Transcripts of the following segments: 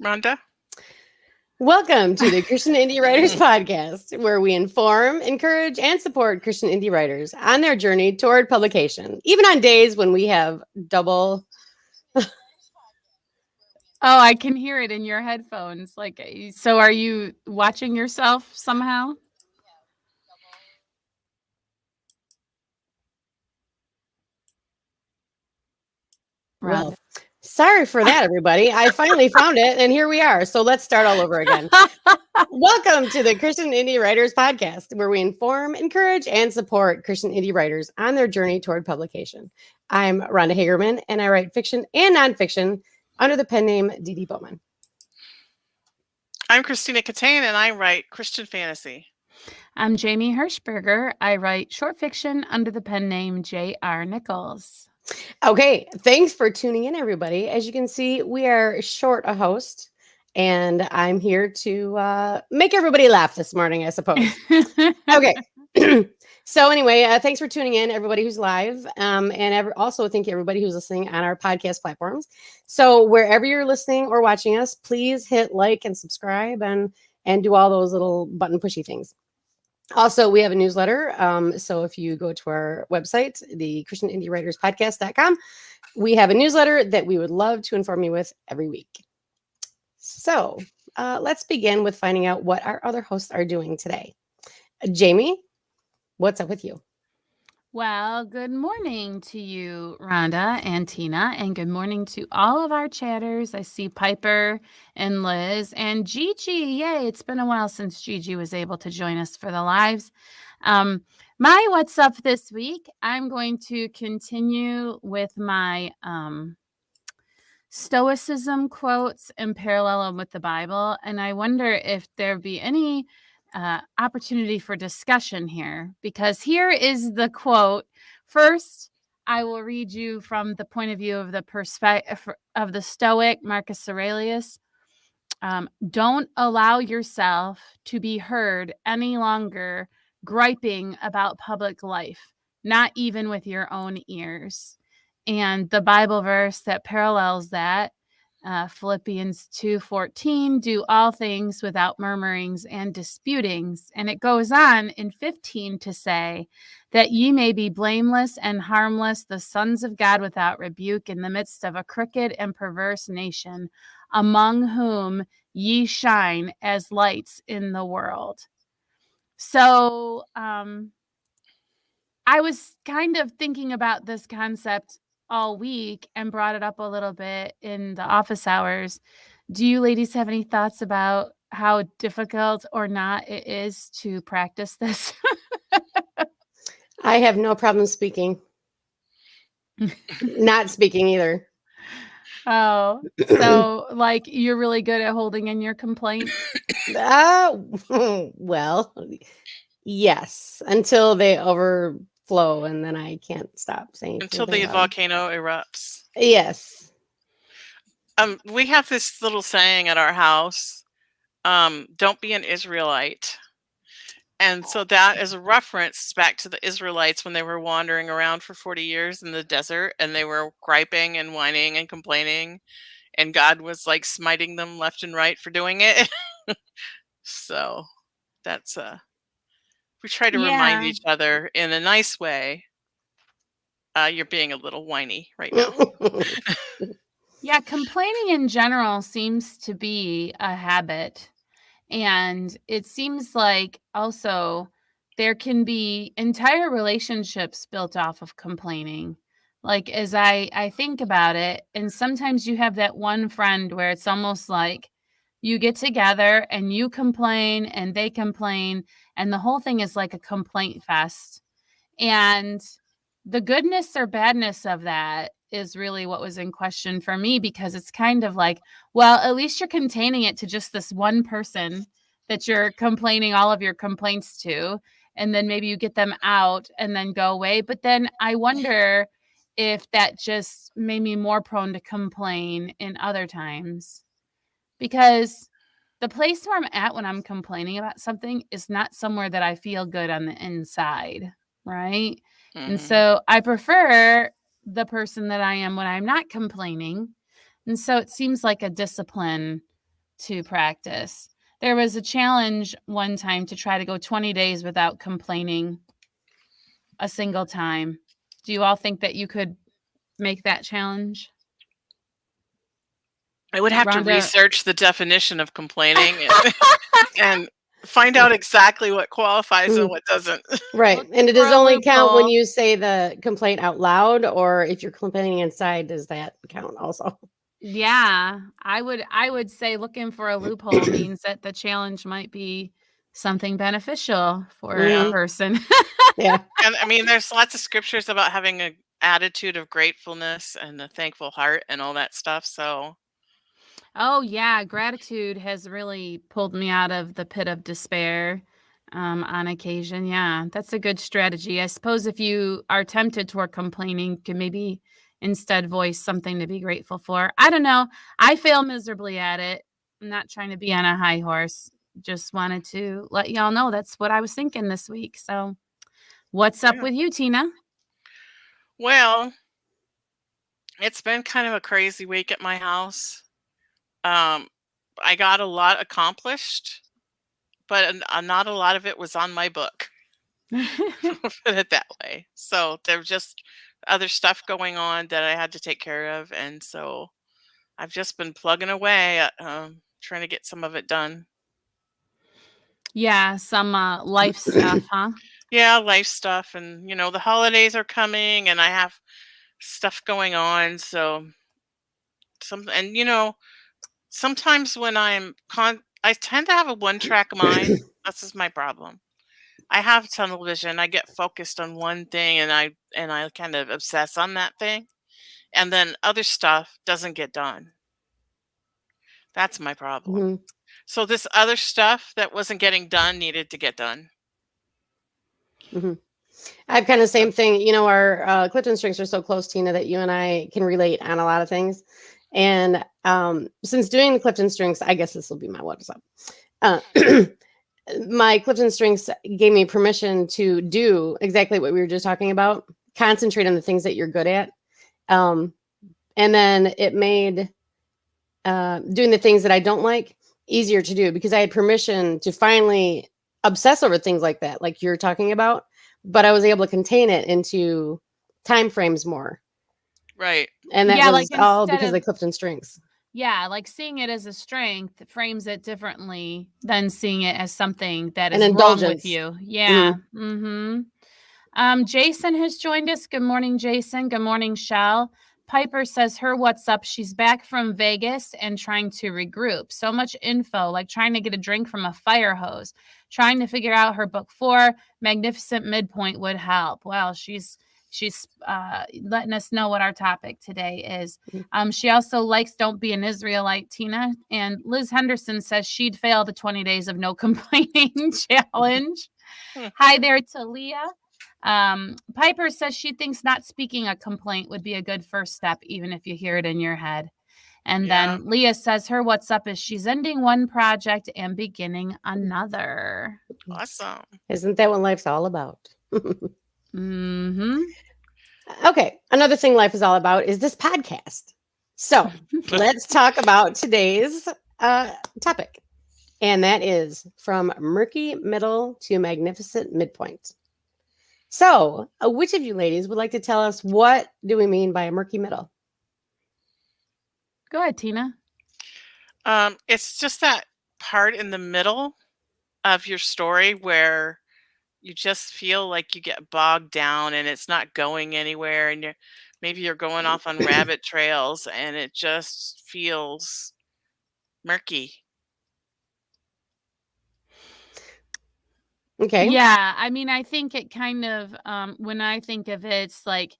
Rhonda? Welcome to the Christian Indie Writers Podcast, where we inform, encourage, and support Christian indie writers on their journey toward publication, even on days when we have double. Oh, I can hear it in your headphones. So are you watching yourself somehow? Well, sorry for that, everybody. I finally found it, and here we are. So let's start all over again. Welcome to the Christian Indie Writers Podcast, where we inform, encourage, and support Christian indie writers on their journey toward publication. I'm Rhonda Hagerman, and I write fiction and nonfiction under the pen name Dee Bowman. I'm Christina Catane, and I write Christian fantasy. I'm Jamie Hirschberger. I write short fiction under the pen name J.R. Nichols. Okay, thanks for tuning in, everybody. As you can see, we are short a host, and I'm here to make everybody laugh this morning, I suppose. Okay. So anyway, thanks for tuning in, everybody who's live, and also thank you everybody who's listening on our podcast platforms. So wherever you're listening or watching us, please hit like and subscribe and do all those little button pushy things. Also, we have a newsletter. So if you go to our website, the ChristianIndieWritersPodcast.com, we have a newsletter that we would love to inform you with every week. So let's begin with finding out what our other hosts are doing today. Jamie, what's up with you? Well, good morning to you, Rhonda and Tina, and good morning to all of our chatters. I see Piper and Liz and Gigi. Yay, it's been a while since Gigi was able to join us for the lives. My what's up this week, I'm going to continue with my Stoicism quotes and parallel them with the Bible, and I wonder if there be any opportunity for discussion here, because here is the quote. First, I will read you from the point of view of the perspective of the Stoic Marcus Aurelius. Don't allow yourself to be heard any longer griping about public life, not even with your own ears. And the Bible verse that parallels that, Philippians 2:14, do all things without murmurings and disputings. And it goes on in 15 to say that ye may be blameless and harmless, the sons of God without rebuke in the midst of a crooked and perverse nation, among whom ye shine as lights in the world. So I was kind of thinking about this concept all week and brought it up a little bit in the office hours. Do you ladies have any thoughts about how difficult or not it is to practice this? I have no problem speaking. Not speaking either. Oh, so like you're really good at holding in your complaints? Well, yes, until they overflow, and then I can't stop saying Until the volcano erupts. Yes. We have this little saying at our house, don't be an Israelite. And so that is a reference back to the Israelites when they were wandering around for 40 years in the desert, and they were griping and whining and complaining, and God was like smiting them left and right for doing it. So that's we try to remind each other in a nice way. You're being a little whiny right now. Yeah, complaining in general seems to be a habit. And it seems like also there can be entire relationships built off of complaining. Like, as I think about it, and sometimes you have that one friend where it's almost like you get together and you complain and they complain, and the whole thing is like a complaint fest. And the goodness or badness of that is really what was in question for me, because it's kind of like, well, at least you're containing it to just this one person that you're complaining all of your complaints to, and then maybe you get them out and then go away. But then I wonder if that just made me more prone to complain in other times, because the place where I'm at when I'm complaining about something is not somewhere that I feel good on the inside, right? Mm-hmm. And so I prefer the person that I am when I'm not complaining. And so it seems like a discipline to practice. There was a challenge one time to try to go 20 days without complaining a single time. Do you all think that you could make that challenge? I would have to Rhonda- research the definition of complaining and find out exactly what qualifies and what doesn't. Right. Look And it for does a only count when loophole. you say the complaint out loud, or if you're complaining inside, does that count also? Yeah, I would say looking for a loophole means that the challenge might be something beneficial for a person. Yeah. And I mean, there's lots of scriptures about having an attitude of gratefulness and a thankful heart and all that stuff. So, Oh yeah, gratitude has really pulled me out of the pit of despair on occasion. Yeah, that's a good strategy. I suppose if you are tempted toward complaining, you can maybe instead voice something to be grateful for. I don't know. I fail miserably at it. I'm not trying to be on a high horse. Just wanted to let y'all know that's what I was thinking this week. So, what's up Yeah. with you, Tina? well, it's been kind of a crazy week at my house. I got a lot accomplished, but not a lot of it was on my book. Put it that way. So there was just other stuff going on that I had to take care of, and so I've just been plugging away at trying to get some of it done. Yeah, some life stuff, huh? Yeah, life stuff, and the holidays are coming, and I have stuff going on. So sometimes when I tend to have a one-track mind. This is my problem. I have tunnel vision. I get focused on one thing, and I kind of obsess on that thing, and then other stuff doesn't get done. That's my problem. Mhm. So this other stuff that wasn't getting done needed to get done. I have kind of the same thing. Our Clifton strings are so close, Tina, that you and I can relate on a lot of things. And since doing the Clifton strings, I guess this will be my what's up. My Clifton strings gave me permission to do exactly what we were just talking about. Concentrate on the things that you're good at. And then it made doing the things that I don't like easier to do, because I had permission to finally obsess over things like that, like you're talking about, but I was able to contain it into time frames more. Right. And that Yeah, was like all instead because of the of- Clifton strings. Yeah, like seeing it as a strength frames it differently than seeing it as something that An is wrong with indulgence. you. Yeah. Jason has joined us. Good morning, Jason. Good morning, Shell. Piper says her what's up. She's back from Vegas and trying to regroup. So much info, like trying to get a drink from a fire hose, trying to figure out her book 4. Magnificent Midpoint would help. Well, she's letting us know what our topic today is. She also likes Don't Be an Israelite, Tina. And Liz Henderson says she'd fail the 20 days of no complaining challenge. Hi there to Leah. Piper says she thinks not speaking a complaint would be a good first step, even if you hear it in your head. And then Leah says her what's up is she's ending one project and beginning another. Awesome. Isn't that what life's all about? Mm-hmm. Okay. Another thing life is all about is this podcast. So let's talk about today's topic. And that is from murky middle to magnificent midpoint. So which of you ladies would like to tell us what do we mean by a murky middle? Go ahead, Tina. It's just that part in the middle of your story where you just feel like you get bogged down and it's not going anywhere, and maybe you're going off on rabbit trails and it just feels murky. Okay. Yeah, I mean, I think it kind of, when I think of it, it's like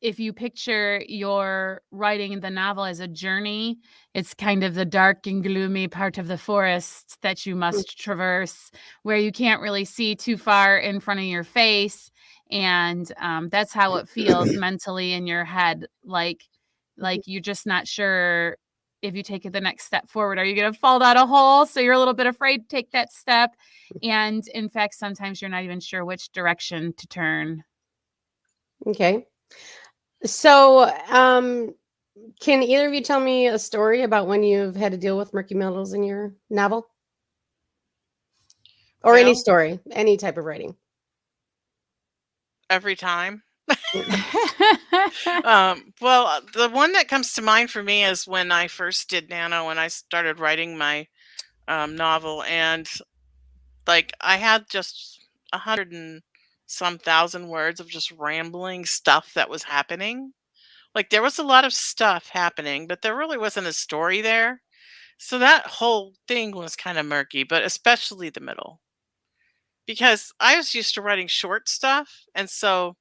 if you picture your writing the novel as a journey, it's kind of the dark and gloomy part of the forest that you must traverse, where you can't really see too far in front of your face. And that's how it feels mentally in your head. Like you're just not sure if you take the next step forward, are you going to fall down a hole? So you're a little bit afraid to take that step. And in fact, sometimes you're not even sure which direction to turn. Okay. So can either of you tell me a story about when you've had to deal with murky middles in your novel? Or any Well, story, any type of writing? every time. Well, the one that comes to mind for me is when I first did Nano, when I started writing my novel, and like I had just 100 and some thousand words of just rambling stuff that was happening. Like there was a lot of stuff happening, but there really wasn't a story there. So that whole thing was kind of murky, but especially the middle. Because I was used to writing short stuff, and so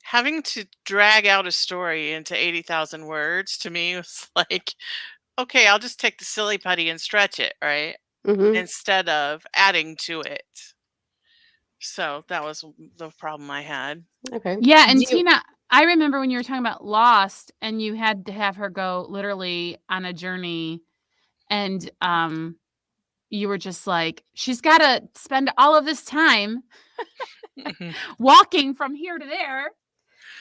having to drag out a story into 80,000 words to me was like, okay, I'll just take the silly putty and stretch it, right? Mm-hmm. Instead of adding to it. So that was the problem I had. Okay. Yeah, and Do you, Tina, I remember when you were talking about Lost and you had to have her go literally on a journey and you were just like, she's got to spend all of this time Mhm. walking from here to there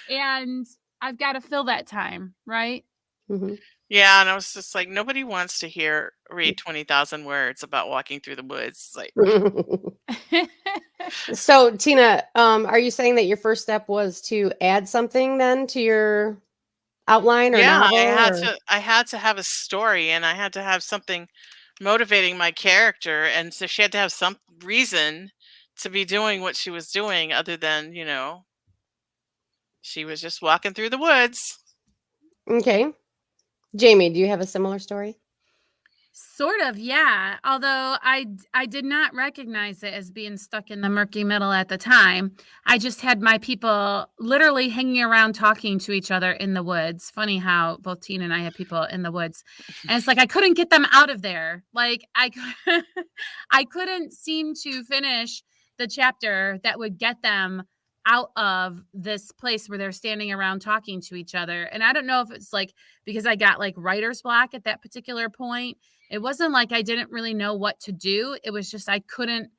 and I've got to fill that time, right? mhm. Yeah, and I was just like, nobody wants to read 20,000 words about walking through the woods. Like, So, Tina, are you saying that your first step was to add something then to your outline or yeah, novel or? I had to have a story, and I had to have something motivating my character, and so she had to have some reason to be doing what she was doing other than, she was just walking through the woods. Okay. Jamie, do you have a similar story? Sort of, yeah. Although I did not recognize it as being stuck in the murky middle at the time. I just had my people literally hanging around talking to each other in the woods. Funny how both Tina and I had people in the woods. And it's like I couldn't get them out of there. Like I couldn't seem to finish the chapter that would get them out of this place where they're standing around talking to each other. And I don't know if it's like because I got like writer's block at that particular point. It wasn't like I didn't really know what to do. It was just I couldn't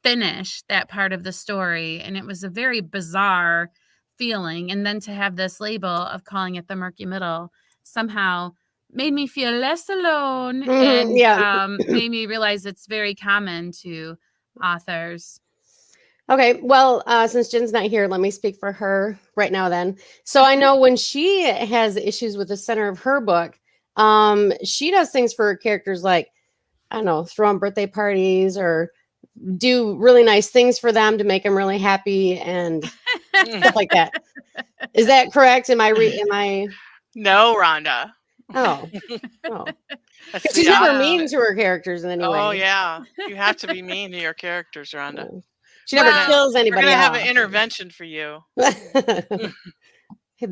finish that part of the story. And it was a very bizarre feeling. And then to have this label of calling it the murky middle somehow made me feel less alone Mhm, and yeah. made me realize it's very common to authors. Okay. Well, since Jen's not here, let me speak for her right now then. So I know when she has issues with the center of her book, she does things for her characters like, I don't know, throw on birthday parties or do really nice things for them to make them really happy and stuff like that. Is that correct? Am I? No, Rhonda. Oh, oh. That's She's the never Yeah. mean to her characters in any Oh, way. yeah. You have to be mean to your characters, Rhonda. No. She never Well, kills We're anybody gonna have an off. intervention for you. They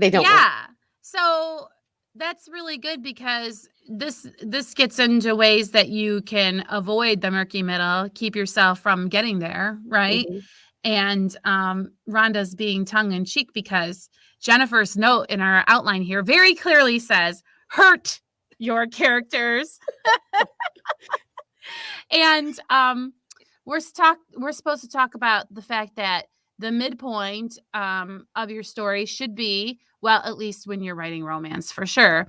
don't work. yeah. So that's really good because this gets into ways that you can avoid the murky middle, keep yourself from getting there, right? Mhm. And Rhonda's being tongue in cheek because Jennifer's note in our outline here very clearly says, hurt your characters. And we're supposed to talk about the fact that the midpoint of your story should be, well, at least when you're writing romance for sure,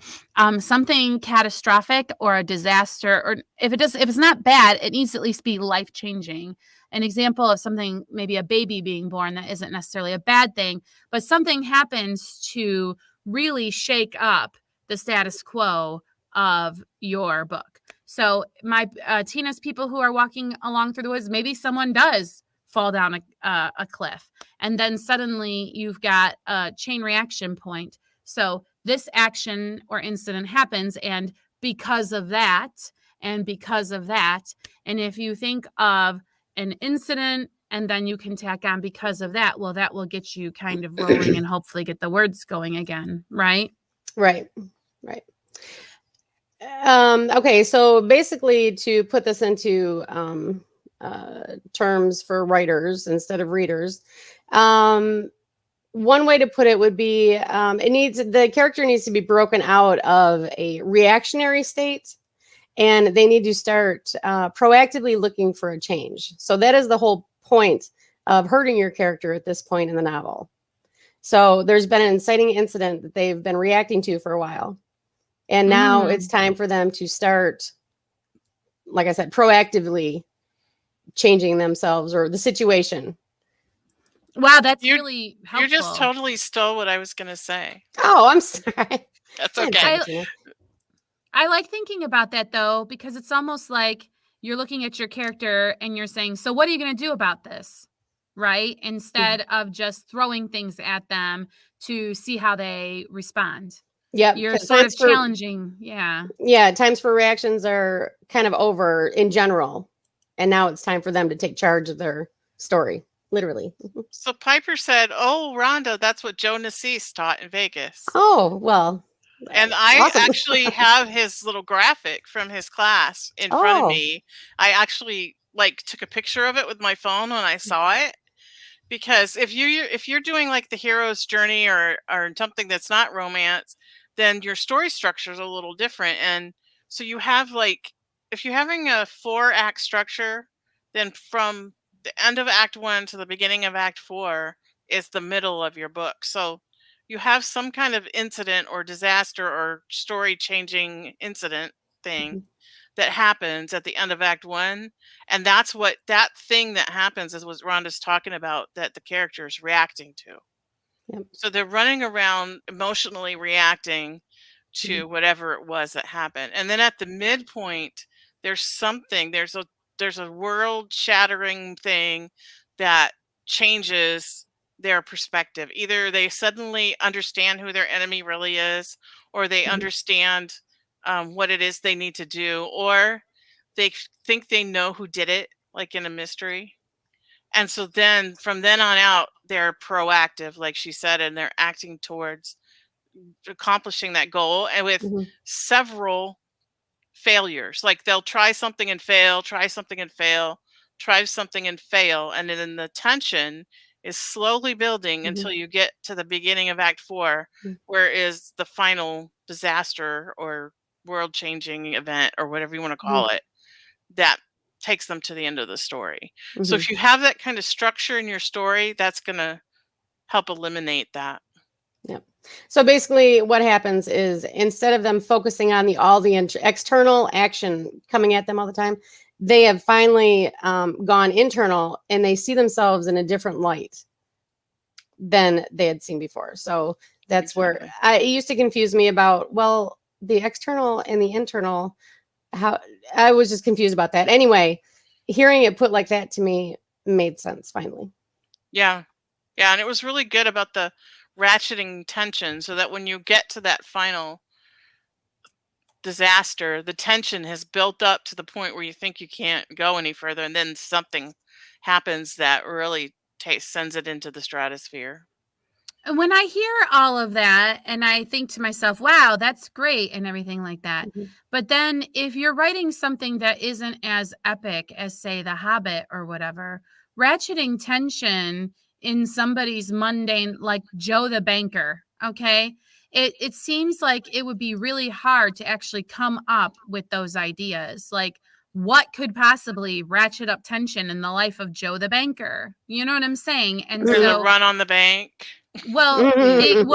something catastrophic or a disaster, or if it's not bad, it needs to at least be life-changing. An example of something, maybe a baby being born, that isn't necessarily a bad thing, but something happens to really shake up the status quo of your book. So my Tina's people who are walking along through the woods, maybe someone does fall down a cliff, and then suddenly you've got a chain reaction point. So this action or incident happens, and because of that, and because of that, and if you think of an incident and then you can tack on because of that, well, that will get you kind of rolling and hopefully get the words going again, right? Right. Right. Okay, so basically, to put this into terms for writers instead of readers, one way to put it would be the character needs to be broken out of a reactionary state, and they need to start proactively looking for a change. So that is the whole point of hurting your character at this point in the novel. So there's been an inciting incident that they've been reacting to for a while. And now it's time for them to start, like I said, proactively changing themselves or the situation. Wow, that's really helpful. You just totally stole what I was going to say. Oh, I'm sorry. That's okay. I like thinking about that, though, because it's almost like you're looking at your character and you're saying, so what are you going to do about this? Right? Instead of just throwing things at them to see how they respond. Yeah. You're sort of challenging. Yeah. Yeah. Times for reactions are kind of over in general. And now it's time for them to take charge of their story, literally. So Piper said, "Oh, Rhonda, that's what Joe Nassis taught in Vegas." Oh, well. And I actually have his little graphic from his class in front of me. I actually took a picture of it with my phone when I saw it, because if you're doing like the hero's journey or something that's not romance, then your story structure is a little different. And so you have if you're having a 4-act structure, then from the end of Act 1 to the beginning of Act 4 is the middle of your book. So you have some kind of incident or disaster or story changing incident thing that happens at the end of Act 1. And that's what that thing that happens is what Rhonda's talking about, that the character is reacting to. Yep. So they're running around emotionally reacting to whatever it was that happened. And then at the midpoint, there's a world shattering thing that changes their perspective. Either they suddenly understand who their enemy really is, or they understand what it is they need to do, or they think they know who did it, like in a mystery. And so then from then on out, they're proactive, like she said, and they're acting towards accomplishing that goal, and with several failures. Like they'll try something and fail, try something and fail, try something and fail. And then the tension is slowly building until you get to the beginning of Act 4, where is the final disaster or world-changing event or whatever you want to call it, that takes them to the end of the story. So if you have that kind of structure in your story, that's going to help eliminate that. Yep. So basically what happens is, instead of them focusing on all the external action coming at them all the time, they have finally gone internal, and they see themselves in a different light than they had seen before. So that's where it used to confuse me about, well, the external and the internal, how I was just confused about that. Anyway, hearing it put like that to me made sense finally. Yeah. Yeah. And it was really good about the ratcheting tension, so that when you get to that final disaster, the tension has built up to the point where you think you can't go any further, and then something happens that really sends it into the stratosphere. When I hear all of that, and I think to myself, wow, that's great and everything like that. But then if you're writing something that isn't as epic as, say, The Hobbit or whatever, ratcheting tension in somebody's mundane, like Joe the banker, okay? It seems like it would be really hard to actually come up with those ideas. Like, what could possibly ratchet up tension in the life of Joe the banker? You know what I'm saying? And There's so a run on the bank. Well,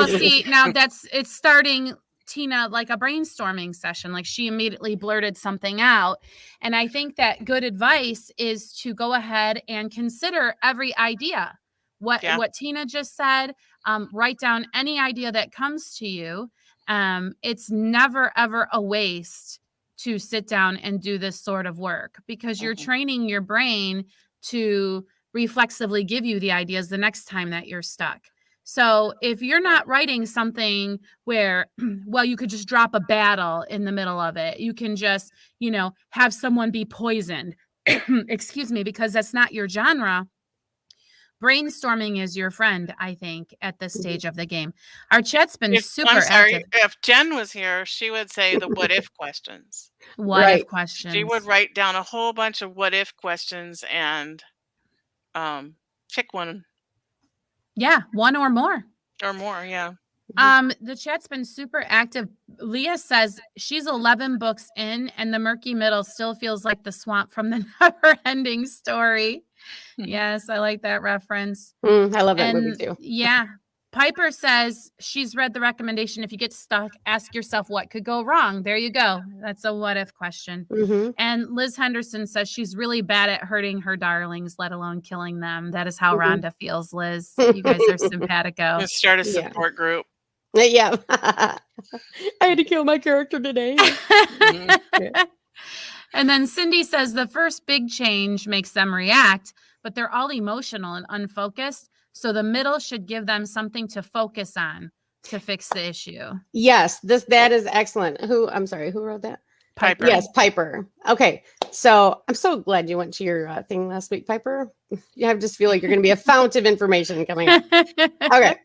see, now it's starting, Tina, like a brainstorming session. Like, she immediately blurted something out. And I think that good advice is to go ahead and consider every idea. What Tina just said, write down any idea that comes to you. It's never, ever a waste to sit down and do this sort of work, because you're training your brain to reflexively give you the ideas the next time that you're stuck. So if you're not writing something where, well, you could just drop a battle in the middle of it, you can just, have someone be poisoned, excuse me, because that's not your genre. Brainstorming is your friend, I think, at this stage of the game. Our chat's been super active. If Jen was here, she would say the what if questions. What if questions? She would write down a whole bunch of what if questions and pick one. Yeah, one or more. Or more, yeah. The chat's been super active. Leah says she's 11 books in, and the murky middle still feels like the swamp from the never-ending story. Yes, I like that reference. I love that movie too. Yeah. Piper says she's read the recommendation. If you get stuck, ask yourself what could go wrong. There you go. That's a what if question. And Liz Henderson says she's really bad at hurting her darlings, let alone killing them. That is how Rhonda feels, Liz. You guys are simpatico. Let's start a support group. Yeah. I had to kill my character today. And then Cindy says the first big change makes them react, but they're all emotional and unfocused. So the middle should give them something to focus on to fix the issue. Yes, that is excellent. I'm sorry, who wrote that? Piper. Yes, Piper. Okay, so I'm so glad you went to your thing last week, Piper. I just feel like you're going to be a fount of information coming up. Okay,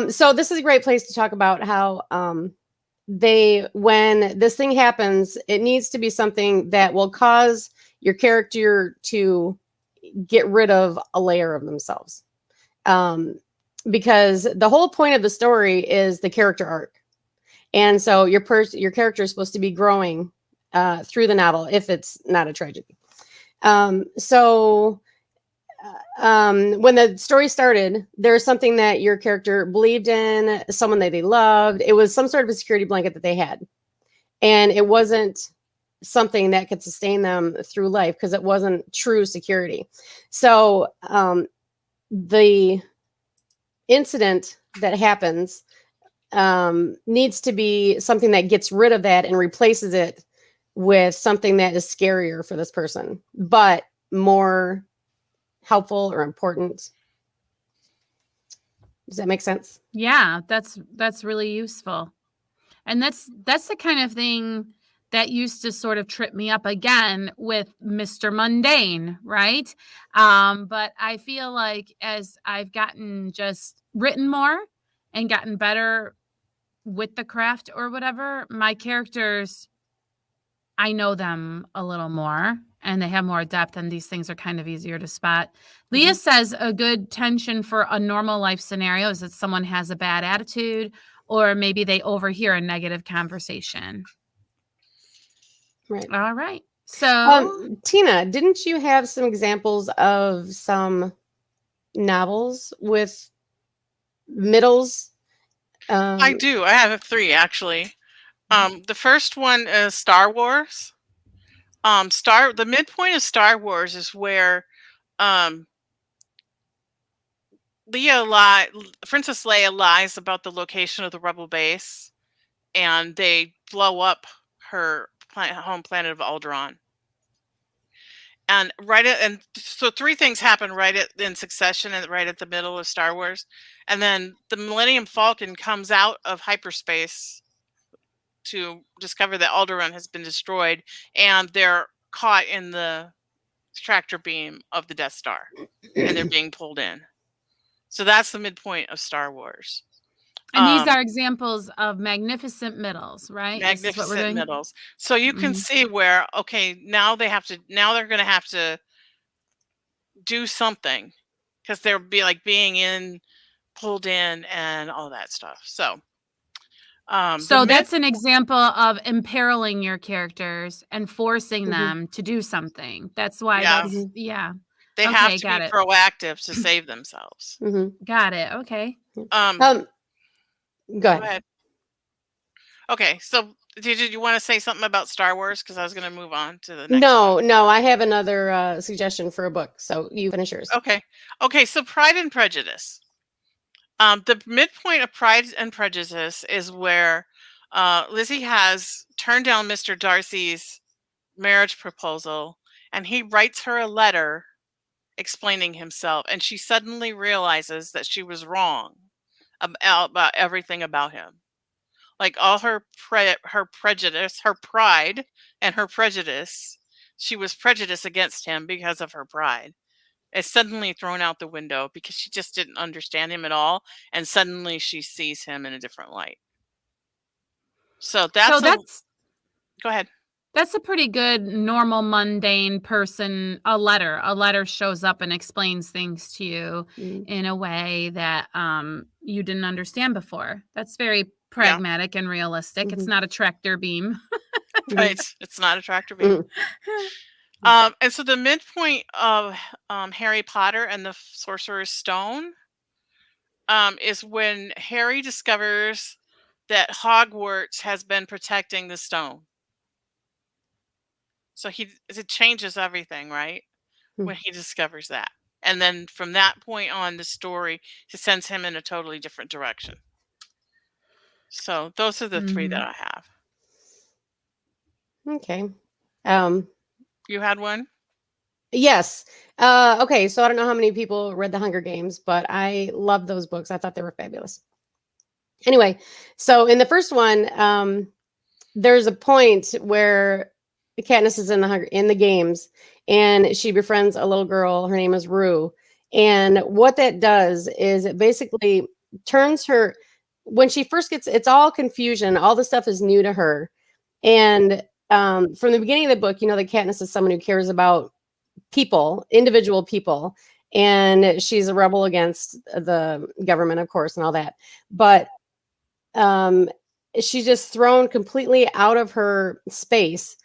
so this is a great place to talk about how when this thing happens, it needs to be something that will cause your character to get rid of a layer of themselves. Because the whole point of the story is the character arc. And so your character is supposed to be growing through the novel if it's not a tragedy. When the story started, there was something that your character believed in, someone that they loved. It was some sort of a security blanket that they had. And it wasn't something that could sustain them through life because it wasn't true security. So the incident that happens needs to be something that gets rid of that and replaces it with something that is scarier for this person, but more helpful or important. Does that make sense? Yeah, that's really useful. And that's the kind of thing that used to sort of trip me up again with Mr. Mundane, right? But I feel like as I've gotten just written more and gotten better with the craft or whatever, my characters, I know them a little more and they have more depth and these things are kind of easier to spot. Leah says a good tension for a normal life scenario is that someone has a bad attitude or maybe they overhear a negative conversation. Right. All right. So, Tina, didn't you have some examples of some novels with middles? I do. I have 3 actually. The first one is Star Wars. The midpoint of Star Wars is where Princess Leia lies about the location of the rebel base, and they blow up her home planet of Alderaan. And so 3 things happen in succession and right at the middle of Star Wars. And then the Millennium Falcon comes out of hyperspace to discover that Alderaan has been destroyed, and they're caught in the tractor beam of the Death Star, and they're being pulled in. So that's the midpoint of Star Wars. And these are examples of magnificent middles, right? Magnificent middles. So you can see where, okay, now they're going to have to do something because they're being pulled in and all that stuff. So that's an example of imperiling your characters and forcing them to do something. That's why they have to be proactive to save themselves. Got it. Okay. Go ahead. Okay, so did you want to say something about Star Wars? Because I was going to move on to the next one. No, I have another suggestion for a book, so you finish yours. Okay, so Pride and Prejudice. The midpoint of Pride and Prejudice is where Lizzie has turned down Mr. Darcy's marriage proposal, and he writes her a letter explaining himself, and she suddenly realizes that she was wrong about everything about him. Like all her prejudice, her pride and her prejudice, she was prejudiced against him because of her pride. It's suddenly thrown out the window because she just didn't understand him at all, and suddenly she sees him in a different light. So go ahead. That's a pretty good normal mundane person. A letter shows up and explains things to you in a way that you didn't understand before. That's very pragmatic and realistic. It's not a tractor beam. Right. It's not a tractor beam. And so the midpoint of Harry Potter and the Sorcerer's Stone, is when Harry discovers that Hogwarts has been protecting the stone. So it changes everything, right? When he discovers that. And then from that point on, the story sends him in a totally different direction. So those are the three that I have. Okay. You had one? Yes. Okay, so I don't know how many people read The Hunger Games, but I love those books. I thought they were fabulous. Anyway, so in the first one, there's a point where Katniss is in the games, and she befriends a little girl. Her name is Rue, and what that does is it basically turns her. When she first gets, it's all confusion. All the stuff is new to her, and from the beginning of the book, you know that Katniss is someone who cares about people, individual people, and she's a rebel against the government, of course, and all that. But she's just thrown completely out of her space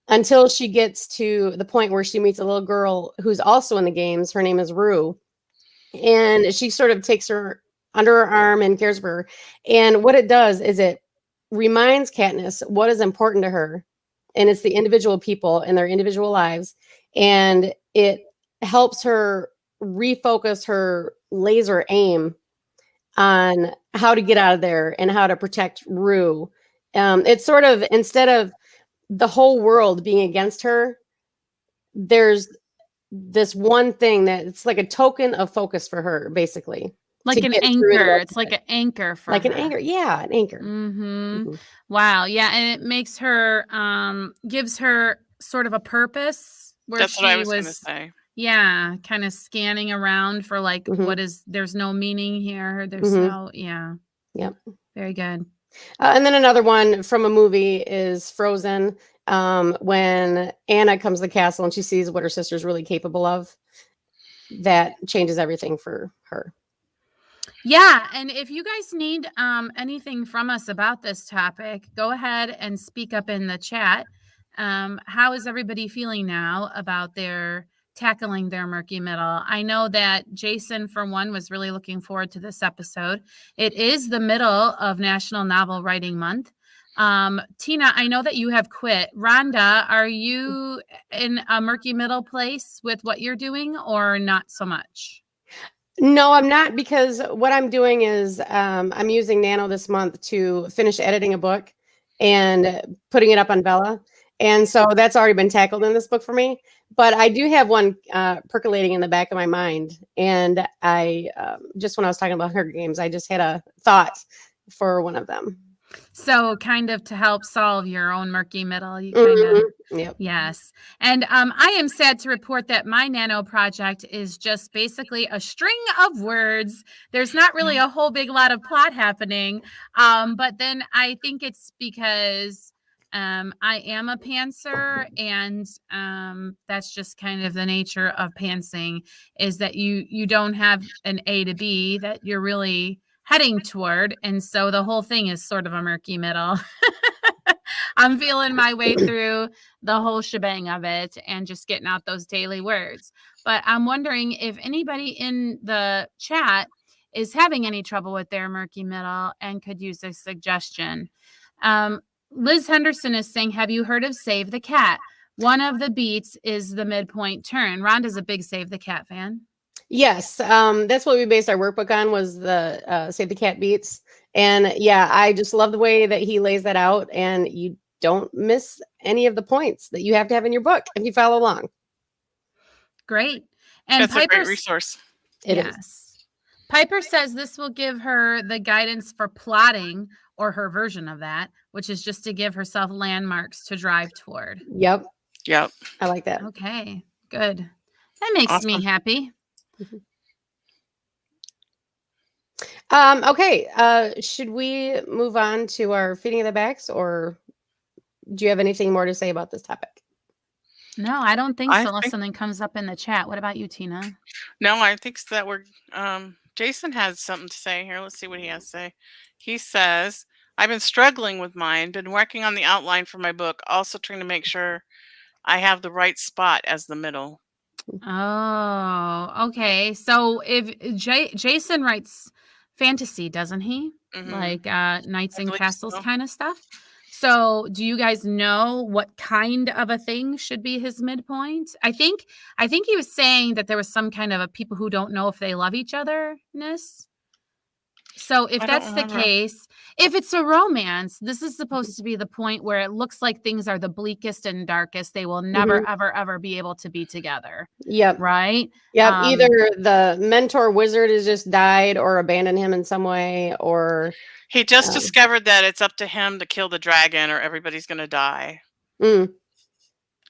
until she gets to the point where she meets a little girl who's also in the games. Her name is Rue, and she sort of takes her under her arm and cares for her. And what it does is it reminds Katniss what is important to her, and it's the individual people and their individual lives, and it helps her refocus her laser aim on how to get out of there and how to protect Rue. It's sort of, instead of the whole world being against her, there's this one thing that it's like a token of focus for her, basically. Like an anchor. It's like an anchor for like her. an anchor. Yeah, an anchor. Wow. Yeah. And it makes her, gives her sort of a purpose where That's what I was going to say. Yeah, kind of scanning around for like there's no meaning here. There's no, Yep. Very good. And then another one from a movie is Frozen. When Anna comes to the castle and she sees what her sister's really capable of, that changes everything for her. Yeah, and if you guys need anything from us about this topic, go ahead and speak up in the chat. How is everybody feeling now about tackling their murky middle? I know that Jason, for one, was really looking forward to this episode. It is the middle of National Novel Writing Month. Tina, I know that you have quit. Rhonda, are you in a murky middle place with what you're doing, or not so much? No, I'm not, because what I'm doing is I'm using Nano this month to finish editing a book and putting it up on Bella. And so that's already been tackled in this book for me. But I do have one percolating in the back of my mind. And I just, when I was talking about Hunger Games, I just had a thought for one of them. So kind of to help solve your own murky middle, you kind of, yep. Yes. And I am sad to report that my Nano project is just basically a string of words. There's not really a whole big lot of plot happening. But then I think it's because I am a pantser, and that's just kind of the nature of pantsing, is that you don't have an A to B that you're really heading toward. And so the whole thing is sort of a murky middle. I'm feeling my way through the whole shebang of it and just getting out those daily words. But I'm wondering if anybody in the chat is having any trouble with their murky middle and could use a suggestion. Liz Henderson is saying, have you heard of Save the Cat? One of the beats is the midpoint turn. Rhonda's a big Save the Cat fan. Yes, that's what we based our workbook on, was the Save the Cat beats. And yeah, I just love the way that he lays that out, and you don't miss any of the points that you have to have in your book if you follow along. Great. And that's a great resource. It is. Piper says this will give her the guidance for plotting, or her version of that, which is just to give herself landmarks to drive toward. Yep. I like that. Okay, good. That makes me happy. Okay. Should we move on to our feeding of the backs, or do you have anything more to say about this topic? No, I don't think so, unless something comes up in the chat. What about you, Tina? No, I think that we're Jason has something to say here. Let's see what he has to say. He says, I've been struggling with mine, been working on the outline for my book, also trying to make sure I have the right spot as the middle. Oh, okay. So if Jason writes fantasy, doesn't he? Mhm. Like knights I and believe castles so. kind of stuff. So, do you guys know what kind of a thing should be his midpoint? I think he was saying that there was some kind of a people who don't know if they love each other-ness. So if I don't that's the remember. case, if it's a romance, this is supposed to be the point where it looks like things are the bleakest and darkest. They will never, ever, ever be able to be together. Yep. Right? Yep. Either the mentor wizard has just died or abandoned him in some way, or He just discovered that it's up to him to kill the dragon or everybody's going to die.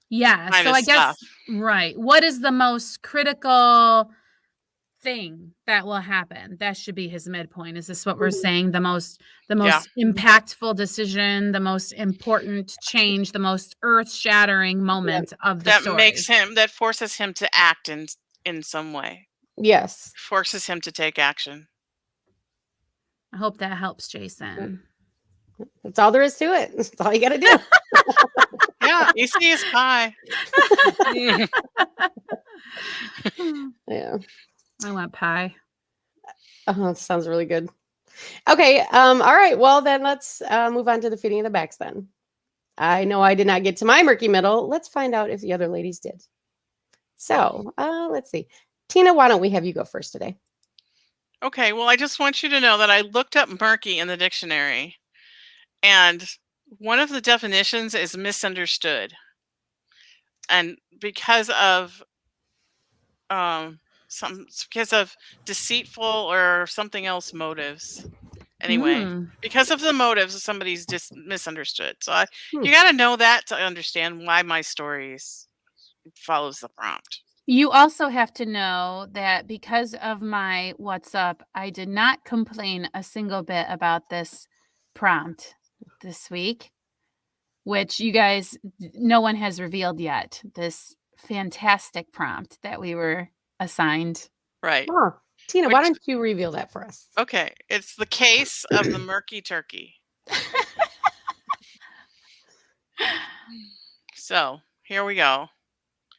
Yeah. Kind So of I guess, stuff. right. What is the most critical thing that will happen? That should be his midpoint. Is this what we're saying? The most impactful decision, the most important change, the most earth-shattering moment of the story. That forces him to act in some way. Yes. Forces him to take action. I hope that helps, Jason. That's all there is to it. That's all you got to do. Yeah, EST is pie. Yeah. I want pie. Oh, that sounds really good. Okay. All right. Well, then let's move on to the feeding of the backs then. I know I did not get to my murky middle. Let's find out if the other ladies did. So let's see. Tina, why don't we have you go first today? Okay. Well, I just want you to know that I looked up murky in the dictionary, and one of the definitions is misunderstood. And because of deceitful or something else motives. Anyway, because of the motives, somebody's just misunderstood. So you got to know that to understand why my stories follows the prompt. You also have to know that because of my what's up, I did not complain a single bit about this prompt this week, which you guys, no one has revealed yet. This fantastic prompt that we were assigned. Right. Oh, Tina, why don't you reveal that for us? Okay. It's the case of the murky turkey. So here we go.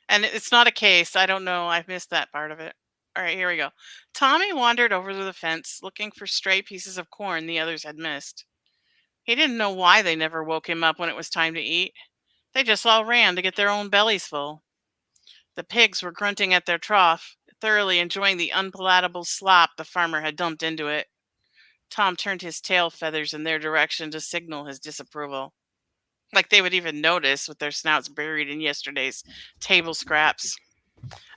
And it's not a case. I don't know. I missed that part of it. All right, here we go. Tommy wandered over to the fence looking for stray pieces of corn the others had missed. He didn't know why they never woke him up when it was time to eat. They just all ran to get their own bellies full. The pigs were grunting at their trough, thoroughly enjoying the unpalatable slop the farmer had dumped into it. Tom turned his tail feathers in their direction to signal his disapproval. Like they would even notice with their snouts buried in yesterday's table scraps.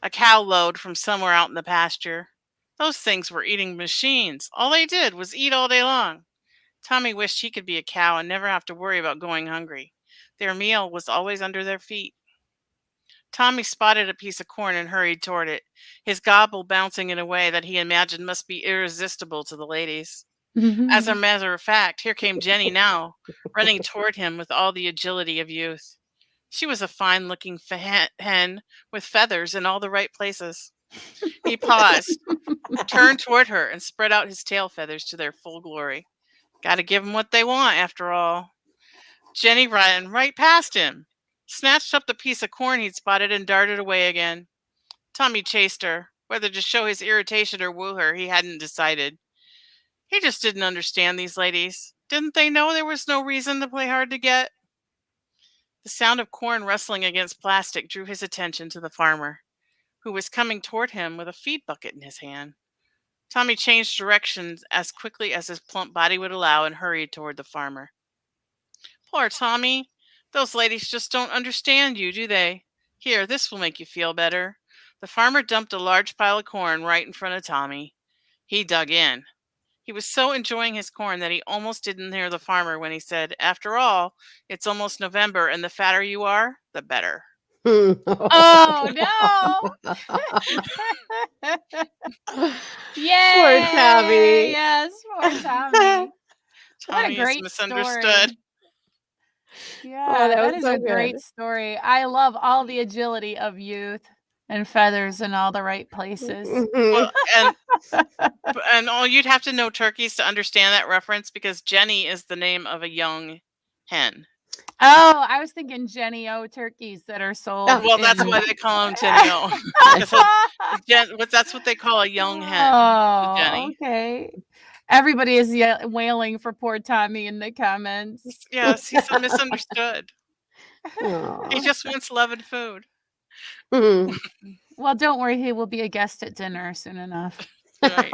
A cow lowed from somewhere out in the pasture. Those things were eating machines. All they did was eat all day long. Tommy wished he could be a cow and never have to worry about going hungry. Their meal was always under their feet. Tommy spotted a piece of corn and hurried toward it, his gobble bouncing in a way that he imagined must be irresistible to the ladies. As a matter of fact, here came Jenny now, running toward him with all the agility of youth. She was a fine-looking hen with feathers in all the right places. He paused, turned toward her, and spread out his tail feathers to their full glory. Got to give them what they want, after all. Jenny ran right past him, snatched up the piece of corn he'd spotted, and darted away again. Tommy chased her. Whether to show his irritation or woo her, he hadn't decided. He just didn't understand these ladies. Didn't they know there was no reason to play hard to get? The sound of corn rustling against plastic drew his attention to the farmer, who was coming toward him with a feed bucket in his hand. Tommy changed directions as quickly as his plump body would allow and hurried toward the farmer. Poor Tommy. Those ladies just don't understand you, do they? Here, this will make you feel better. The farmer dumped a large pile of corn right in front of Tommy. He dug in. He was so enjoying his corn that he almost didn't hear the farmer when he said, "After all, it's almost November, and the fatter you are, the better." Oh, no. Yay. Poor Tommy. Yes, poor Tommy. What a Tommy great is misunderstood. story. Yeah, that that was is so a great good. story. I love all the agility of youth and feathers in all the right places. Well, and all you'd have to know turkeys to understand that reference, because Jenny is the name of a young hen. Oh, I was thinking Jenny O turkeys that are sold. Well, that's why they call them Jenny O. That's what they call a young hen. Oh, Jenny. okay. Everybody is wailing for poor Tommy in the comments. Yes, he's misunderstood. He Aw. just wants love and food. Mhm. Well, don't worry, he will be a guest at dinner soon enough. Right.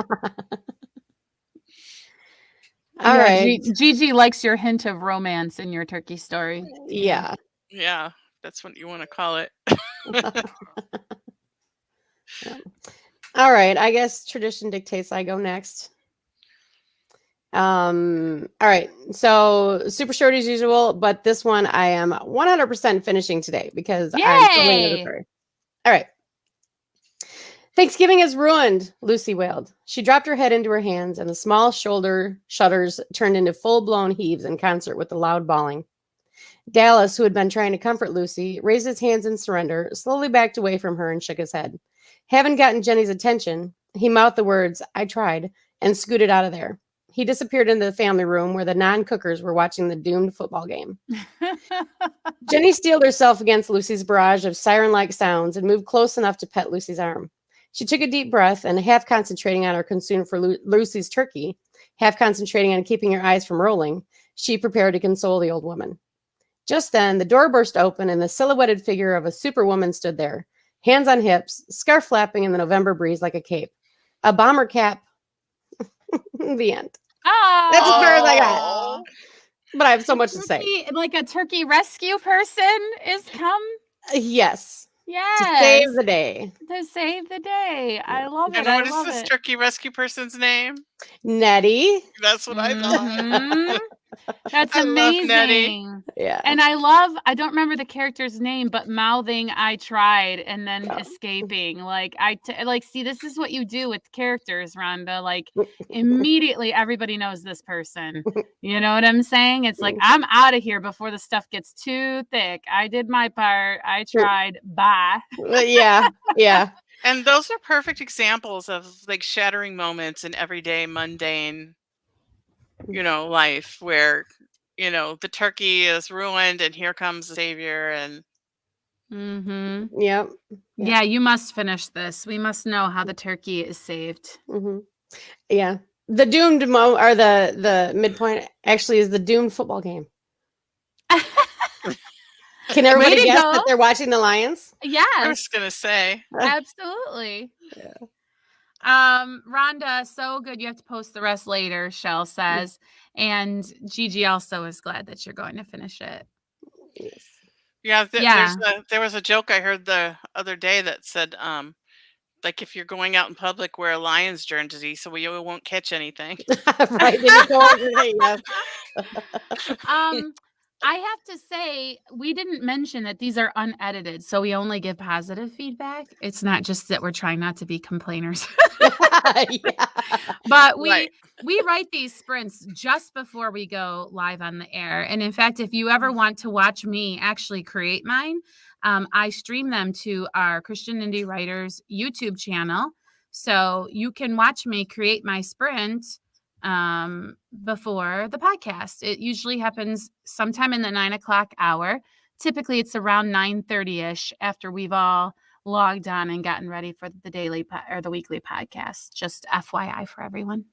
All right. Gigi likes your hint of romance in your turkey story. Yeah. Yeah, that's what you want to call it. All right. I guess tradition dictates I go next. All right. So super short as usual, but this one I am 100% finishing today because I'm filming the Yay! story. All right. Thanksgiving is ruined, Lucy wailed. She dropped her head into her hands, and the small shoulder shudders turned into full-blown heaves in concert with the loud bawling. Dallas, who had been trying to comfort Lucy, raised his hands in surrender, slowly backed away from her, and shook his head. Having gotten Jenny's attention, he mouthed the words, "I tried," and scooted out of there. He disappeared into the family room where the non-cookers were watching the doomed football game. Jenny steeled herself against Lucy's barrage of siren-like sounds and moved close enough to pet Lucy's arm. She took a deep breath and, half concentrating on her concern for Lucy's turkey, half concentrating on keeping her eyes from rolling, she prepared to console the old woman. Just then, the door burst open and the silhouetted figure of a superwoman stood there, hands on hips, scarf flapping in the November breeze like a cape. A bomber cap. The end. Oh, That's as far as I got. But I have so much to say. Like a turkey rescue person is come. Yes. Yes. To save the day. To save the day. I love And it. what is this turkey rescue person's name? Nettie. That's what I thought. That's I love Nettie. amazing. Yeah. And I don't remember the character's name, but mouthing "I tried" and then escaping. Like see, this is what you do with characters, Rhonda. Like immediately everybody knows this person. You know what I'm saying? It's like, I'm out of here before the stuff gets too thick. I did my part. I tried. Bye. Yeah. Yeah. And those are perfect examples of like shattering moments in everyday mundane, life where, the turkey is ruined and here comes the savior and Yep. Yeah, you must finish this. We must know how the turkey is saved. Yeah. The doomed or the midpoint actually is the doomed football game. Can everybody guess that they're watching the Lions? Yes. I was gonna say. Absolutely. Yeah. Rhonda, so good. You have to post the rest later, Shell says. And Gigi also is glad that you're going to finish it. Yes. Yeah, there was a joke I heard the other day that said, like if you're going out in public, wear a Lions jersey so we won't catch anything. Right. Yes. I have to say, we didn't mention that these are unedited, so we only give positive feedback. It's not just that we're trying not to be complainers. Yeah. But we write these sprints just before we go live on the air. And in fact, if you ever want to watch me actually create mine, I stream them to our Christian Indie Writers YouTube channel. So you can watch me create my sprint before the podcast. It usually happens sometime in the 9 o'clock hour. Typically it's around 9:30ish after we've all logged on and gotten ready for the daily or the weekly podcast. Just FYI for everyone.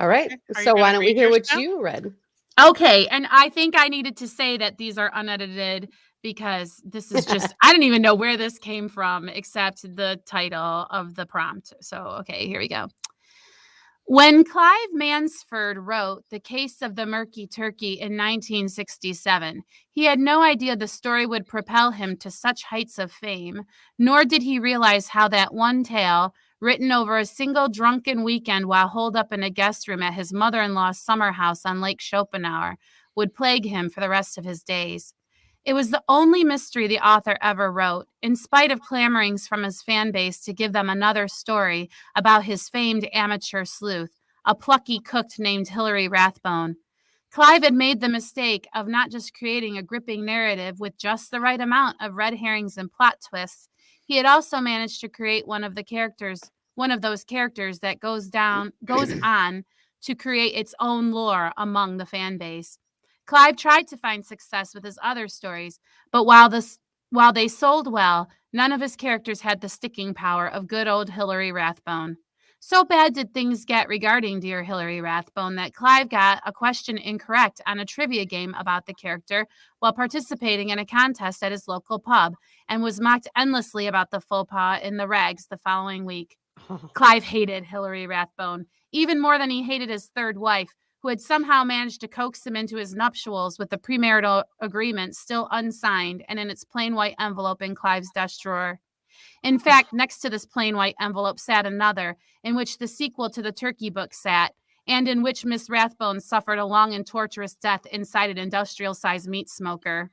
All right. So why don't we hear what you read? Okay. And I think I needed to say that these are unedited because this is just, I didn't even know where this came from except the title of the prompt. So, okay, here we go. When Clive Mansford wrote The Case of the Murky Turkey in 1967, he had no idea the story would propel him to such heights of fame, nor did he realize how that one tale, written over a single drunken weekend while holed up in a guest room at his mother-in-law's summer house on Lake Schopenhauer, would plague him for the rest of his days. It was the only mystery the author ever wrote, in spite of clamorings from his fan base to give them another story about his famed amateur sleuth, a plucky cook named Hilary Rathbone. Clive had made the mistake of not just creating a gripping narrative with just the right amount of red herrings and plot twists. He had also managed to create one of those characters that goes on to create its own lore among the fan base. Clive tried to find success with his other stories, but while they sold well, none of his characters had the sticking power of good old Hilary Rathbone. So bad did things get regarding dear Hilary Rathbone that Clive got a question incorrect on a trivia game about the character while participating in a contest at his local pub, and was mocked endlessly about the faux pas in the rags the following week. Clive hated Hilary Rathbone, even more than he hated his third wife, who had somehow managed to coax him into his nuptials with the premarital agreement still unsigned and in its plain white envelope in Clive's desk drawer. In fact, next to this plain white envelope sat another, in which the sequel to the Turkey book sat, and in which Miss Rathbone suffered a long and torturous death inside an industrial-sized meat smoker.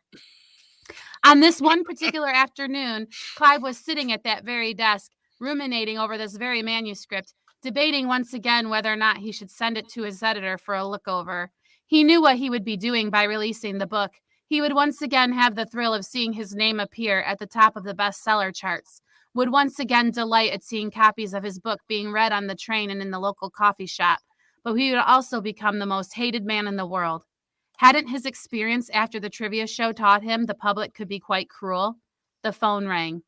On this one particular afternoon, Clive was sitting at that very desk, ruminating over this very manuscript, debating once again whether or not he should send it to his editor for a look over. He knew what he would be doing by releasing the book. He would once again have the thrill of seeing his name appear at the top of the bestseller charts, would once again delight at seeing copies of his book being read on the train and in the local coffee shop, but he would also become the most hated man in the world. Hadn't his experience after the trivia show taught him the public could be quite cruel? The phone rang.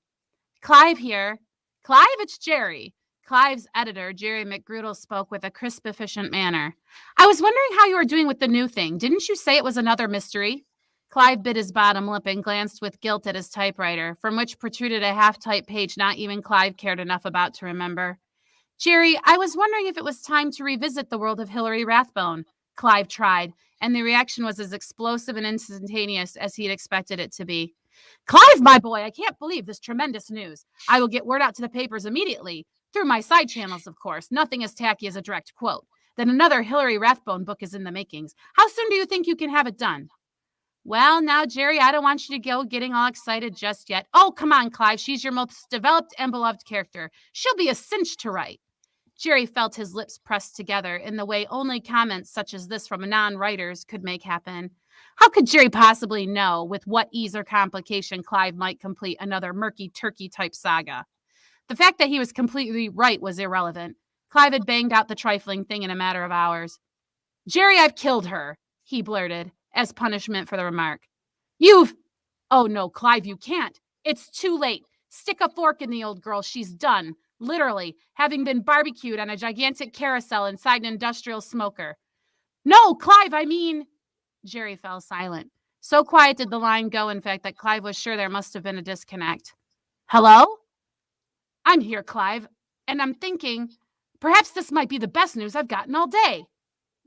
Clive here. Clive, it's Jerry. Clive's editor, Jerry McGroodle, spoke with a crisp, efficient manner. I was wondering how you were doing with the new thing. Didn't you say it was another mystery? Clive bit his bottom lip and glanced with guilt at his typewriter, from which protruded a half-typed page not even Clive cared enough about to remember. Jerry, I was wondering if it was time to revisit the world of Hilary Rathbone. Clive tried, and the reaction was as explosive and instantaneous as he had expected it to be. Clive, my boy, I can't believe this tremendous news. I will get word out to the papers immediately. Through my side channels, of course. Nothing as tacky as a direct quote. Then another Hilary Rathbone book is in the makings. How soon do you think you can have it done? Well, now, Jerry, I don't want you to go getting all excited just yet. Oh, come on, Clive. She's your most developed and beloved character. She'll be a cinch to write. Jerry felt his lips pressed together in the way only comments such as this from non-writers could make happen. How could Jerry possibly know with what ease or complication Clive might complete another murky turkey-type saga? The fact that he was completely right was irrelevant. Clive had banged out the trifling thing in a matter of hours. Jerry, I've killed her, he blurted, as punishment for the remark. Oh no, Clive, you can't. It's too late. Stick a fork in the old girl. She's done. Literally, having been barbecued on a gigantic carousel inside an industrial smoker. No, Clive, I mean... Jerry fell silent. So quiet did the line go, in fact, that Clive was sure there must have been a disconnect. Hello? I'm here, Clive, and I'm thinking, perhaps this might be the best news I've gotten all day.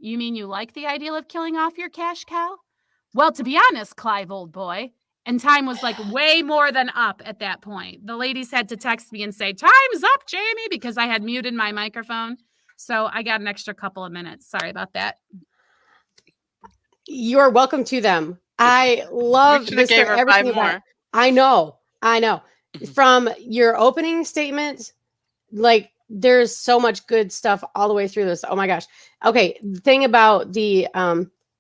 You mean you like the idea of killing off your cash cow? Well, to be honest, Clive, old boy, and time was like way more than up at that point. The ladies had to text me and say, time's up, Jamie, because I had muted my microphone. So I got an extra couple of minutes. Sorry about that. You're welcome to them. I love this. Gave her 5 more. I know. From your opening statement, like there's so much good stuff all the way through this. Oh my gosh. Okay. The thing about the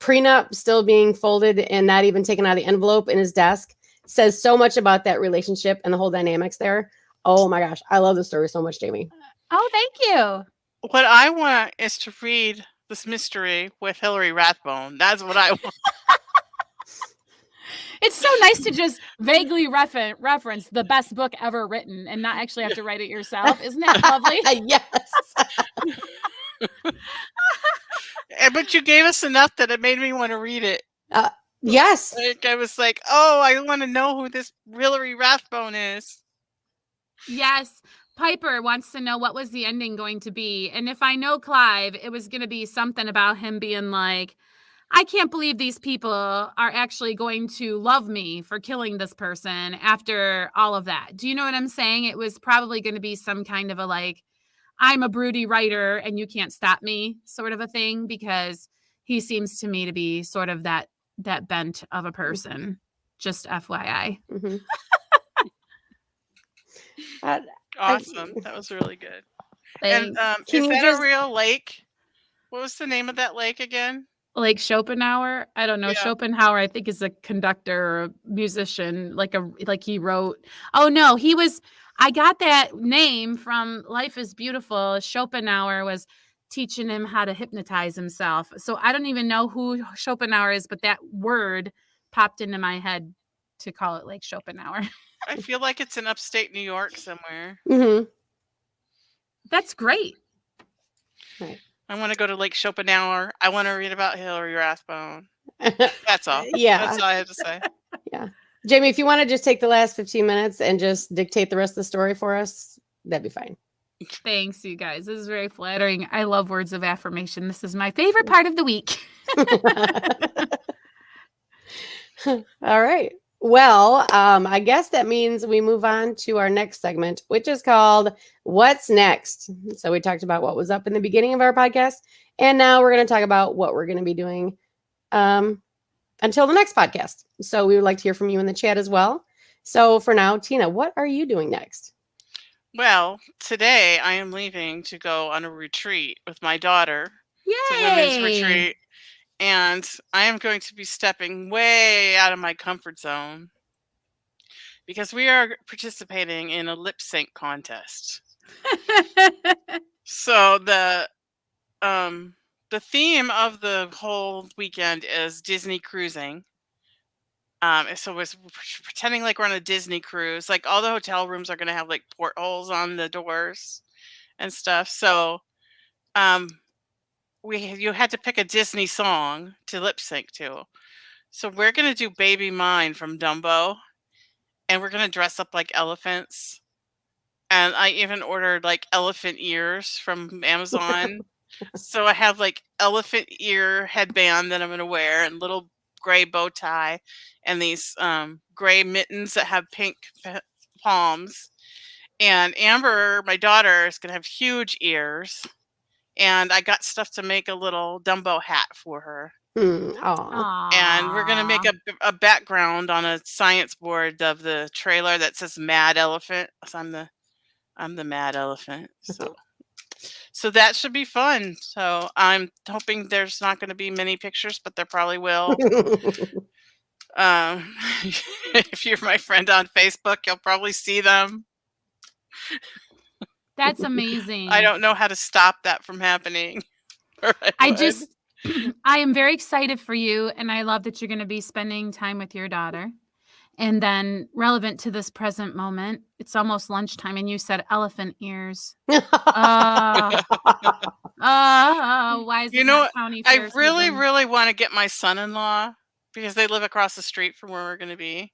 prenup still being folded and not even taken out of the envelope in his desk says so much about that relationship and the whole dynamics there. Oh my gosh. I love the story so much, Jamie. Oh, thank you. What I want is to read this mystery with Hilary Rathbone. That's what I want. It's so nice to just vaguely reference the best book ever written and not actually have to write it yourself. Isn't that lovely? Yes. But you gave us enough that it made me want to read it. Yes. Like, I was like, oh, I want to know who this Hilary Rathbone is. Yes. Piper wants to know what was the ending going to be. And if I know Clive, it was going to be something about him being like, I can't believe these people are actually going to love me for killing this person after all of that. Do you know what I'm saying? It was probably going to be some kind of a like, I'm a broody writer and you can't stop me sort of a thing, because he seems to me to be sort of that bent of a person. Just FYI. Mm-hmm. Awesome. That was really good. Thanks. And is that a real lake? What was the name of that lake again? Lake Schopenhauer. I don't know. Yeah. Schopenhauer, I think, is a conductor or a musician, like he wrote. Oh no, I got that name from Life is Beautiful. Schopenhauer was teaching him how to hypnotize himself. So I don't even know who Schopenhauer is, but that word popped into my head to call it Lake Schopenhauer. I feel like it's in upstate New York somewhere. Mm-hmm. That's great. Right. I want to go to Lake Schopenhauer. I want to read about Hillary Rathbone. That's all. Yeah. That's all I have to say. Yeah. Jamie, if you want to just take the last 15 minutes and just dictate the rest of the story for us, that'd be fine. Thanks, you guys. This is very flattering. I love words of affirmation. This is my favorite part of the week. All right. Well, I guess that means we move on to our next segment, which is called What's Next? So we talked about what was up in the beginning of our podcast, and now we're going to talk about what we're going to be doing until the next podcast. So we would like to hear from you in the chat as well. So for now, Tina, what are you doing next? Well, today I am leaving to go on a retreat with my daughter. It's a women's Yay! retreat. And I am going to be stepping way out of my comfort zone because we are participating in a lip sync contest. So the theme of the whole weekend is Disney cruising. So we're pretending like we're on a Disney cruise. Like all the hotel rooms are going to have like portholes on the doors and stuff. So you had to pick a Disney song to lip sync to. So we're going to do Baby Mine from Dumbo, and we're going to dress up like elephants. And I even ordered like elephant ears from Amazon. So I have like elephant ear headband that I'm going to wear, and little gray bow tie, and these gray mittens that have pink palms. And Amber, my daughter, is going to have huge ears. And I got stuff to make a little Dumbo hat for her. And we're going to make a background on a science board of the trailer that says Mad Elephant. So I'm the Mad Elephant. So that should be fun. So I'm hoping there's not going to be many pictures, but there probably will. If you're my friend on Facebook, you'll probably see them. That's amazing. I don't know how to stop that from happening. I am very excited for you, and I love that you're going to be spending time with your daughter. And then relevant to this present moment, it's almost lunchtime, and you said elephant ears. Why is it not county fair I really, season? really want to get my son-in-law, because they live across the street from where we're going to be,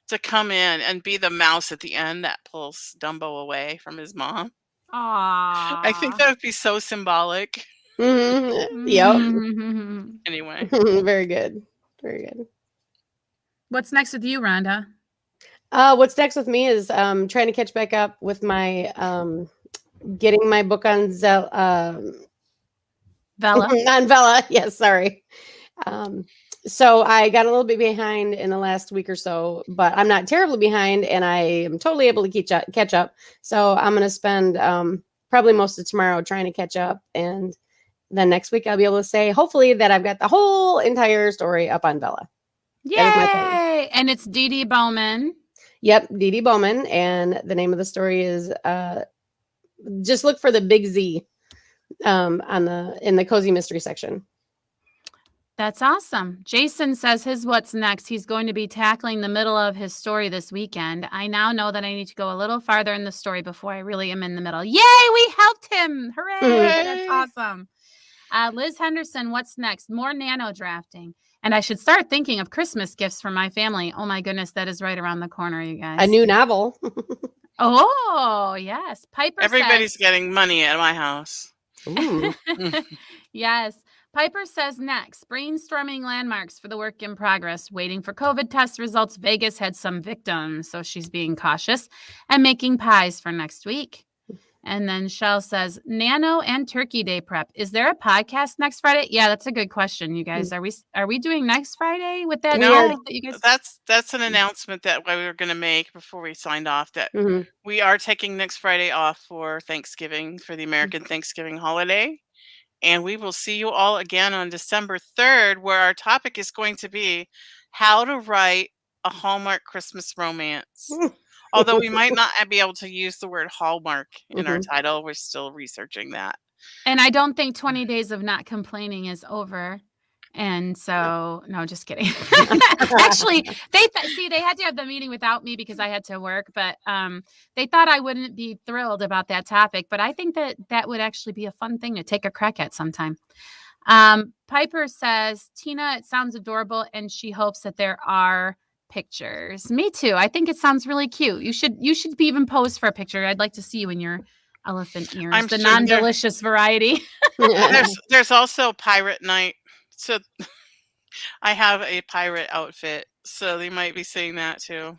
to come in and be the mouse at the end that pulls Dumbo away from his mom. I think that would be so symbolic. Mm-hmm. Yep. Anyway. Very good. Very good. What's next with you, Rhonda? What's next with me is trying to catch back up with my getting my book on Vella. On Vella. Yes, sorry. So I got a little bit behind in the last week or so, but I'm not terribly behind, and I am totally able to catch up. So I'm going to spend probably most of tomorrow trying to catch up, and then next week I'll be able to say, hopefully, that I've got the whole entire story up on Vella. Yay! And it's Dee Dee Bowman. Yep, Dee Dee Bowman, and the name of the story is just look for the big Z in the cozy mystery section. That's awesome. Jason says his what's next. He's going to be tackling the middle of his story this weekend. I now know that I need to go a little farther in the story before I really am in the middle. Yay, we helped him. Hooray. That's awesome. Liz Henderson, what's next? More nano drafting. And I should start thinking of Christmas gifts for my family. Oh my goodness, that is right around the corner, you guys. A new novel. Oh, yes. Piper Everybody's getting money at my house. Ooh. Yes. Piper says next, brainstorming landmarks for the work in progress, waiting for COVID test results. Vegas had some victims, so she's being cautious and making pies for next week. And then Shell says, Nano and Turkey Day prep. Is there a podcast next Friday? Yeah, that's a good question, you guys. Are we doing next Friday with that? No, that you guys... that's an announcement that we were going to make before we signed off, that we are taking next Friday off for Thanksgiving, for the American Thanksgiving holiday. And we will see you all again on December 3rd, where our topic is going to be how to write a Hallmark Christmas romance. Although we might not be able to use the word Hallmark in our title. We're still researching that. And I don't think 20 Days of Not Complaining is over. And so, no, just kidding. Actually, they had to have the meeting without me because I had to work, but they thought I wouldn't be thrilled about that topic. But I think that would actually be a fun thing to take a crack at sometime. Piper says, Tina, it sounds adorable, and she hopes that there are pictures. Me too. I think it sounds really cute. You should even pose for a picture. I'd like to see you in your elephant ears, I'm the sure non-delicious variety. There's also pirate night. So I have a pirate outfit. So they might be seeing that too.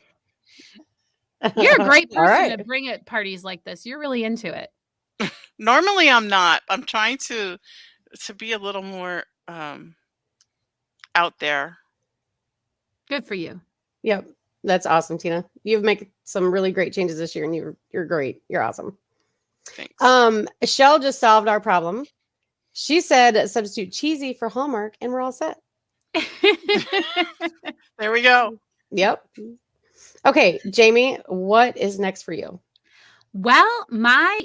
You're a great All person right. to bring at parties like this. You're really into it. Normally I'm not. I'm trying to be a little more out there. Good for you. Yep. That's awesome, Tina. You've made some really great changes this year, and you're great. You're awesome. Thanks. Shell just solved our problem. She said substitute cheesy for Hallmark, and we're all set. There we go. Yep. Okay, Jamie, what is next for you? Well, my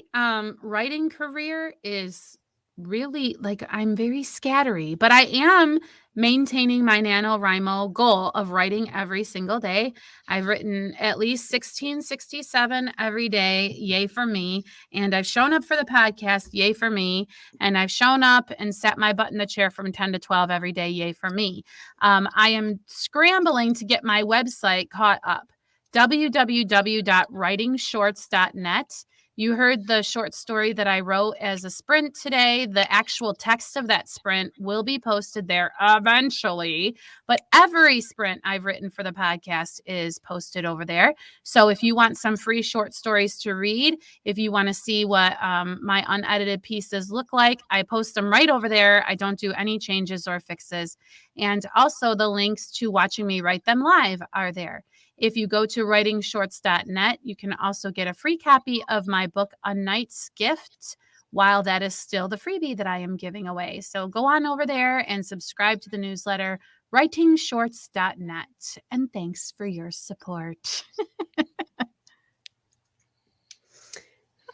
writing career is really I'm very scattery, but I am maintaining my NaNoWriMo goal of writing every single day. I've written at least 1667 every day. Yay for me. And I've shown up for the podcast. Yay for me. And I've shown up and sat my butt in the chair from 10 to 12 every day. Yay for me. I am scrambling to get my website caught up. www.writingshorts.net. You heard the short story that I wrote as a sprint today. The actual text of that sprint will be posted there eventually, but every sprint I've written for the podcast is posted over there. So if you want some free short stories to read, if you want to see what my unedited pieces look like, I post them right over there. I don't do any changes or fixes. And also the links to watching me write them live are there. If you go to writingshorts.net, you can also get a free copy of my book, A Knight's Gift, while that is still the freebie that I am giving away. So go on over there and subscribe to the newsletter, writingshorts.net. And thanks for your support.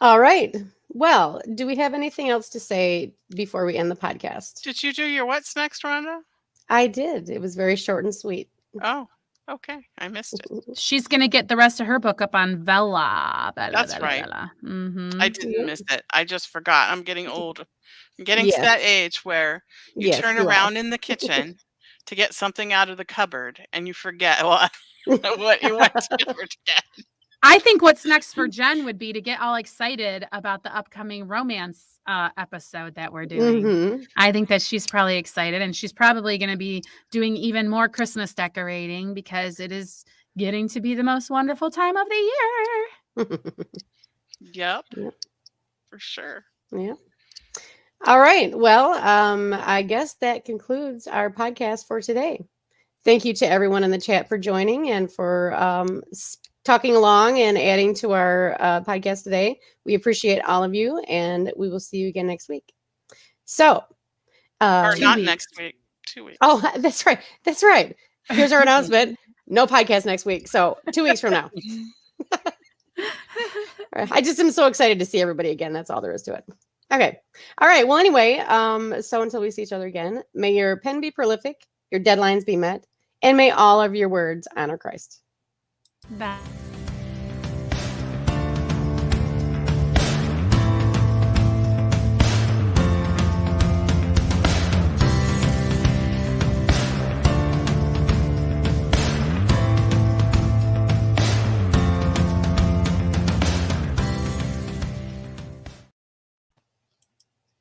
All right. Well, do we have anything else to say before we end the podcast? Did you do your what's next, Rhonda? I did. It was very short and sweet. Oh, okay. I missed it. She's going to get the rest of her book up on Vella. That's right. Mm-hmm. I didn't miss it. I just forgot. I'm getting old. I'm getting to that age where you turn around in the kitchen to get something out of the cupboard and you forget what you went to get. I think what's next for Jen would be to get all excited about the upcoming romance episode that we're doing. Mm-hmm. I think that she's probably excited, and she's probably going to be doing even more Christmas decorating because it is getting to be the most wonderful time of the year. Yep. For sure. Yeah. All right. Well, I guess that concludes our podcast for today. Thank you to everyone in the chat for joining and for talking along and adding to our podcast today. We appreciate all of you, and we will see you again next week. So, or not next week, 2 weeks. Oh, that's right. That's right. Here's our announcement. No podcast next week. So 2 weeks from now. I just am so excited to see everybody again. That's all there is to it. Okay. All right. Well, anyway, so until we see each other again, may your pen be prolific, your deadlines be met, and may all of your words honor Christ. Bye.